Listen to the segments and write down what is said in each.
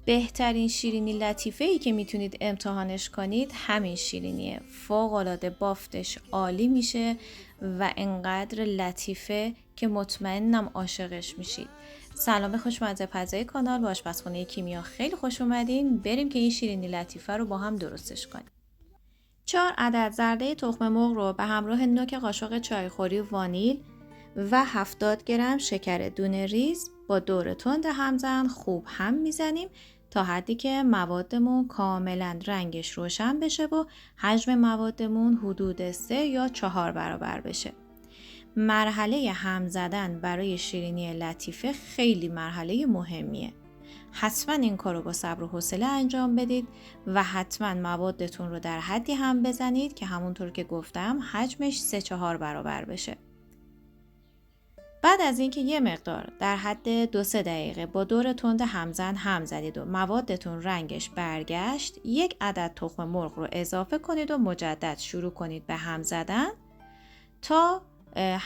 بهترین شیرینی لطیفه‌ای که میتونید امتحانش کنید همین شیرینیه. فوق‌العاده بافتش عالی میشه و انقدر لطیفه که مطمئنم عاشقش میشید. سلام خوشمزه پزای کانال با آشپزخونه کیمیا خیلی خوش اومدین. بریم که این شیرینی لطیفه رو با هم درستش کنیم. 4 عدد زرده تخم مرغ رو به همراه نوک قاشق چایخوری وانیل و 70 گرم شکر دونه ریز با دور تند همزن خوب هم میزنیم تا حدی که موادمون کاملا رنگش روشن بشه و حجم موادمون حدود 3 یا 4 برابر بشه. مرحله هم زدن برای شیرینی لطیفه خیلی مرحله مهمیه. حتما این کارو با صبر و حوصله انجام بدید و حتما موادتون رو در حدی هم بزنید که همونطور که گفتم حجمش 3-4 برابر بشه. بعد از اینکه یه مقدار در حد 2-3 دقیقه با دور تند همزن هم زدید و موادتون رنگش برگشت، 1 عدد تخم مرغ رو اضافه کنید و مجدد شروع کنید به هم زدن تا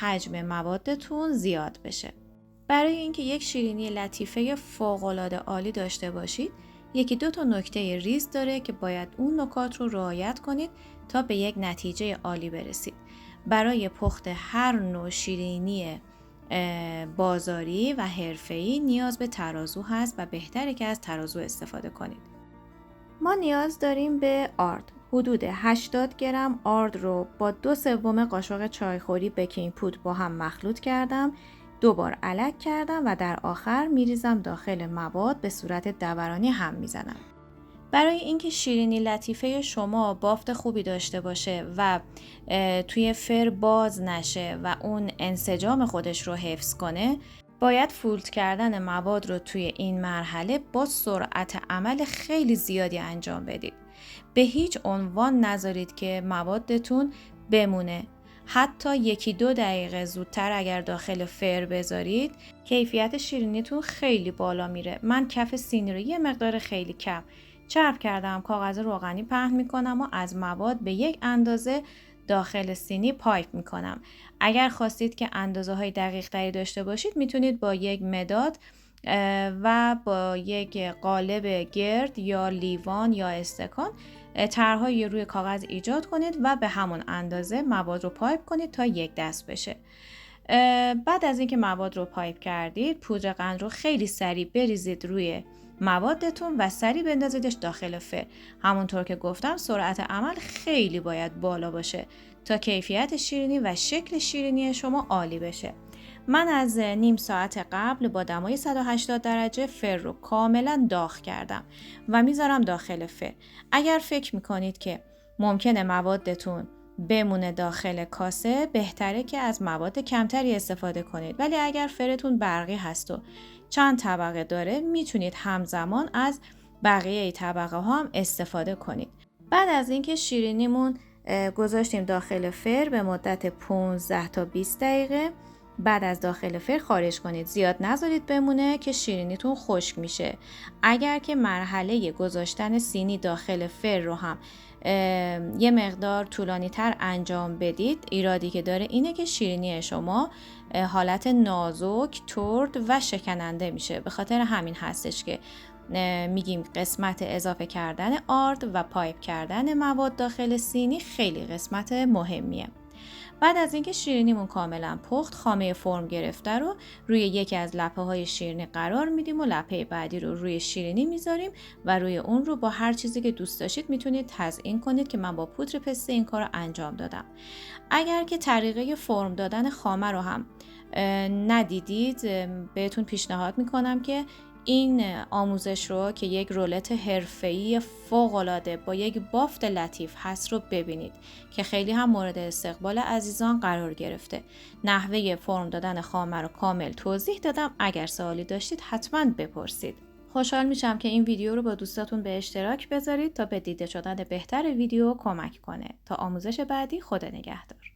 حجم موادتون زیاد بشه. برای اینکه یک شیرینی لطیفه فوق‌العاده عالی داشته باشید، 1-2 تا نکته ریز داره که باید اون نکات رو رعایت کنید تا به یک نتیجه عالی برسید. برای پخت هر نوع شیرینی بازاری و حرفه‌ای نیاز به ترازو هست و بهتره که از ترازو استفاده کنید. ما نیاز داریم به آرد. حدود 80 گرم آرد رو با 2/3 قاشق چایخوری بیکینگ پودر با هم مخلوط کردم. 2 بار الک کردم و در آخر میریزم داخل مواد به صورت دورانی هم میزنم. برای اینکه شیرینی لطیفه شما بافت خوبی داشته باشه و توی فر باز نشه و اون انسجام خودش رو حفظ کنه، باید فولد کردن مواد رو توی این مرحله با سرعت عمل خیلی زیادی انجام بدید. به هیچ عنوان نذارید که موادتون بمونه. حتی 1-2 دقیقه زودتر اگر داخل فر بذارید، کیفیت شیرینیتون خیلی بالا میره. من کف سینی رو یه مقدار خیلی کم چرب کردم، کاغذ روغنی پهن میکنم و از مواد به یک اندازه داخل سینی پایپ میکنم. اگر خواستید که اندازه های دقیق تری داشته باشید، میتونید با یک مداد و با یک قالب گرد یا لیوان یا استکان طرح‌های روی کاغذ ایجاد کنید و به همون اندازه مواد رو پایپ کنید تا یک دست بشه. بعد از اینکه مواد رو پایپ کردید، پودر قند رو خیلی سریع بریزید روی موادتون و سریع بندازیدش داخل فر. همونطور که گفتم سرعت عمل خیلی باید بالا باشه تا کیفیت شیرینی و شکل شیرینی شما عالی بشه. من از نیم ساعت قبل با دمای 180 درجه فر رو کاملا داغ کردم و میذارم داخل فر. اگر فکر میکنید که ممکنه موادتون بمونه داخل کاسه، بهتره که از مواد کمتری استفاده کنید. ولی اگر فرتون برقی هست و چند طبقه داره، میتونید همزمان از بقیه طبقه ها هم استفاده کنید. بعد از اینکه شیرینیمون گذاشتیم داخل فر به مدت 15 تا 20 دقیقه، بعد از داخل فر خارج کنید. زیاد نذارید بمونه که شیرینیتون خشک میشه. اگر که مرحله گذاشتن سینی داخل فر رو هم یه مقدار طولانی تر انجام بدید، ایرادی که داره اینه که شیرینی شما حالت نازک، ترد و شکننده میشه. به خاطر همین هستش که میگیم قسمت اضافه کردن آرد و پایپ کردن مواد داخل سینی خیلی قسمت مهمیه. بعد از اینکه شیرینیمون کاملا پخت، خامه فرم گرفته رو روی یکی از لپه های شیرینی قرار میدیم و لپه بعدی رو روی شیرینی میذاریم و روی اون رو با هر چیزی که دوست داشتید میتونید تزیین کنید که من با پودر پسته این کار رو انجام دادم. اگر که طریقه فرم دادن خامه رو هم ندیدید، بهتون پیشنهاد میکنم که این آموزش رو که یک رولت حرفه‌ای فوق‌العاده با یک بافت لطیف هست رو ببینید که خیلی هم مورد استقبال عزیزان قرار گرفته. نحوه فرم دادن خامه رو کامل توضیح دادم. اگر سوالی داشتید حتما بپرسید. خوشحال میشم که این ویدیو رو با دوستاتون به اشتراک بذارید تا به دیده شدن بهتر ویدیو کمک کنه. تا آموزش بعدی، خدا نگهدار.